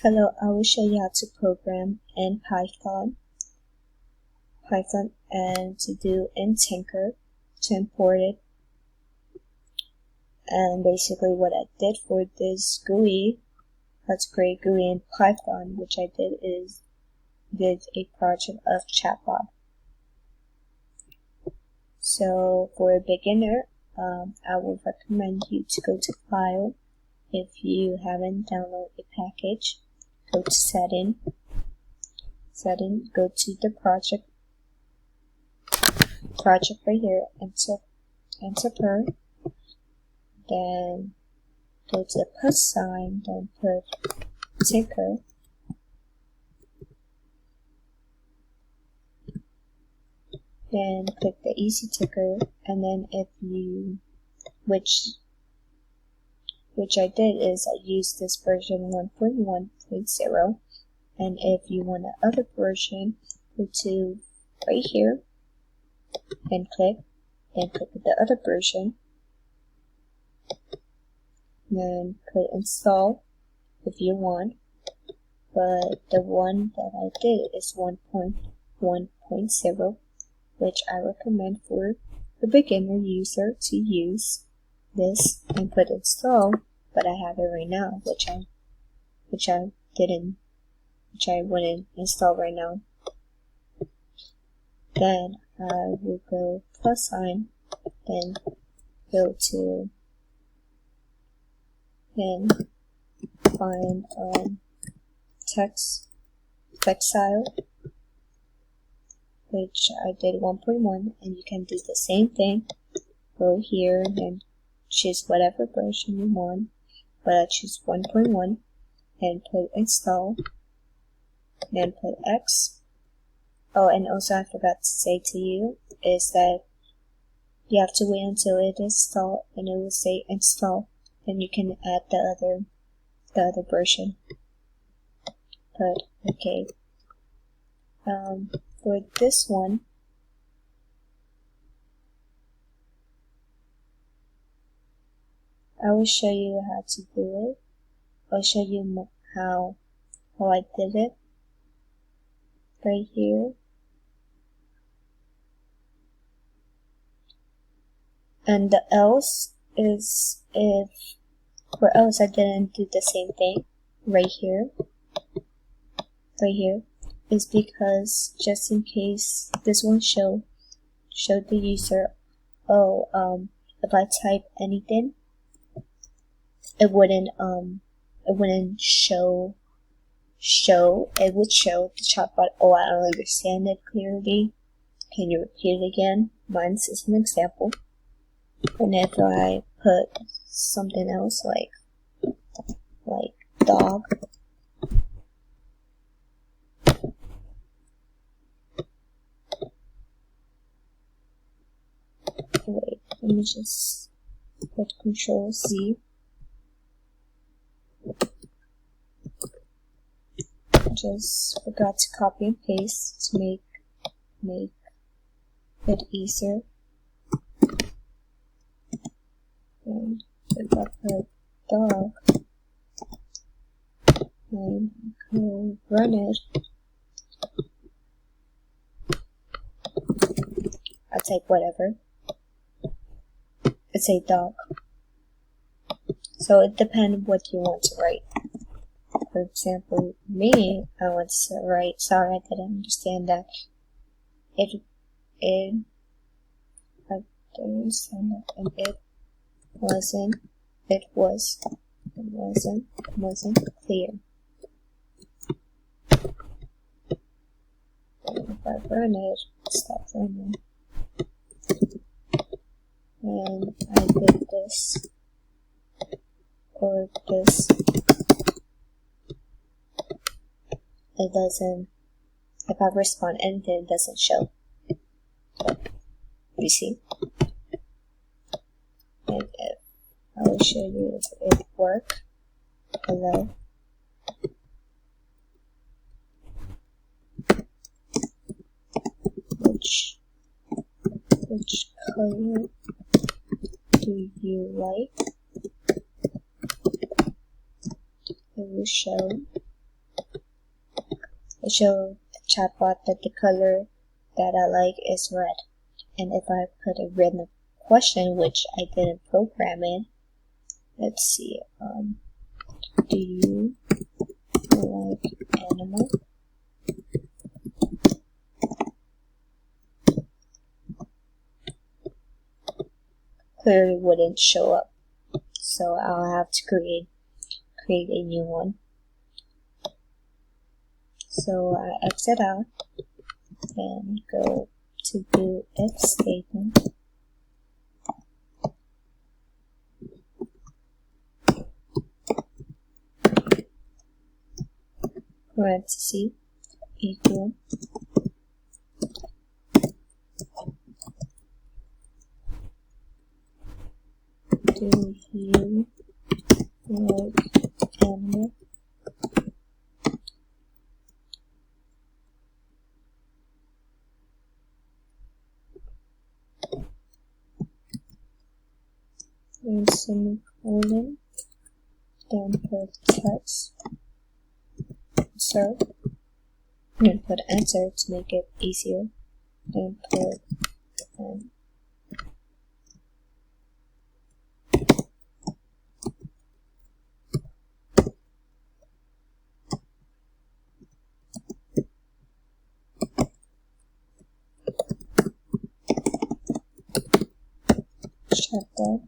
Hello, I will show you how to program in Python and to do in Tkinter to import it. And basically what I did for this GUI, how to create GUI in Python, which I did is did a project of Chatbot. So for a beginner, I would recommend you to go to File. If you haven't downloaded a package, go to Setting, go to the project right here, enter per, then go to the plus sign, then put Tkinter, then click the easy ticker, and then if you, which I did is I used this version 1.1.0, and if you want the other version, go to right here and click the other version, then click install if you want, but the one that I did is 1.1.0, which I recommend for the beginner user to use this and put install, but I have it right now, which I wouldn't install right now. Then I will go plus sign, then go to, then find text file, which I did 1.1, and you can do the same thing. Go here and choose whatever version you want, but I choose 1.1 and put install, then put X. Oh, and also I forgot to say to you is that you have to wait until it is installed and it will say install, then you can add the other version. But okay, for this one, I will show you how to do it. I'll show you how I did it right here. And the else is for else I didn't do the same thing right here is because just in case this one showed the user, if I type anything, it wouldn't show, it would show the chatbot, oh, I don't understand it clearly, can you repeat it again? Mine's is an example. And if I put something else like dog, wait, let me just put Control Z. Just forgot to copy and paste to make it easier. And if I put dog and go run it, I type whatever. It's a dog. So it depends what you want to write. For example, me, I want to write, sorry, I didn't understand that. It wasn't clear. And if I run it, stop running. And I did this, or this, it doesn't, if I respond anything, it doesn't show. So, you see? And if I will show you if it works. Hello. Which color do you like? It will show show the chatbot that the color that I like is red. And if I put a random question, which I didn't program in, let's see, do you like animal? Clearly wouldn't show up, so I'll have to create a new one. So I exit out and go to do if statement. Parenthesis equal do you like animal? And semicolon, then put text, answer, and put answer to make it easier, then put Chatbot.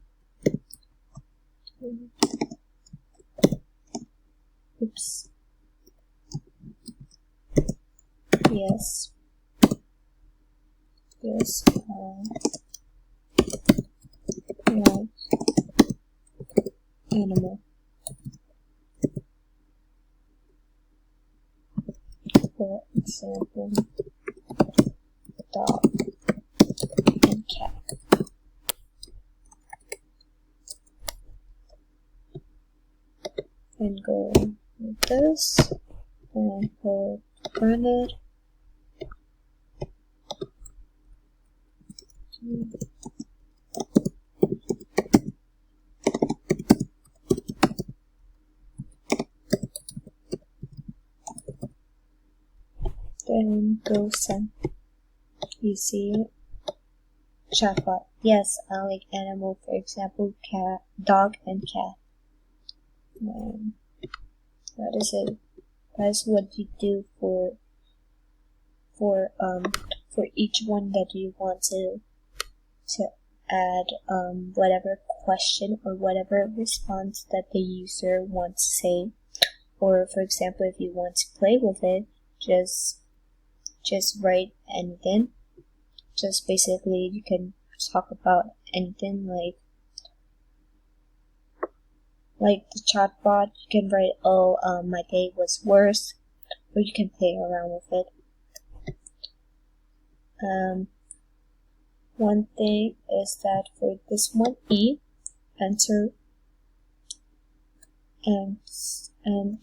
Oops. Yes. Yes. Like animal. For example, dog and cat. And go with this and put run it. Then go send. You see it? Chatbot. Yes, I like animal, for example, cat, dog and cat. That is it. That is what you do for each one that you want to add whatever question or whatever response that the user wants to say. Or for example, if you want to play with it, just write anything. Just basically you can talk about anything like the chatbot. You can write, oh, my day was worse, or you can play around with it. One thing is that for this one, E, enter and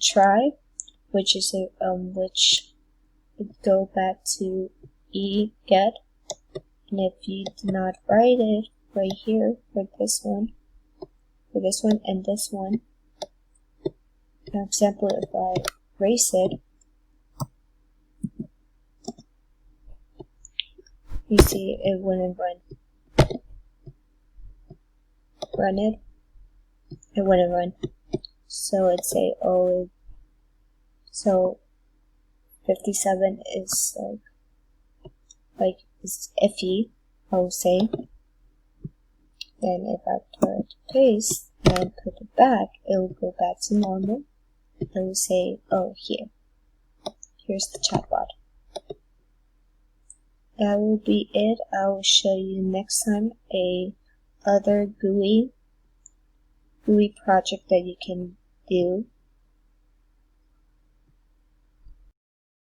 try, which is which would go back to E get. And if you do not write it right here for this one and this one, for example, if I erase it, you see it wouldn't run. Run it, it wouldn't run. So it'd say, oh, so 57 is like it's iffy, I will say. Then if I put paste and put it back, it will go back to normal. It will say, oh, here's the chatbot. That will be it. I will show you next time other GUI project that you can do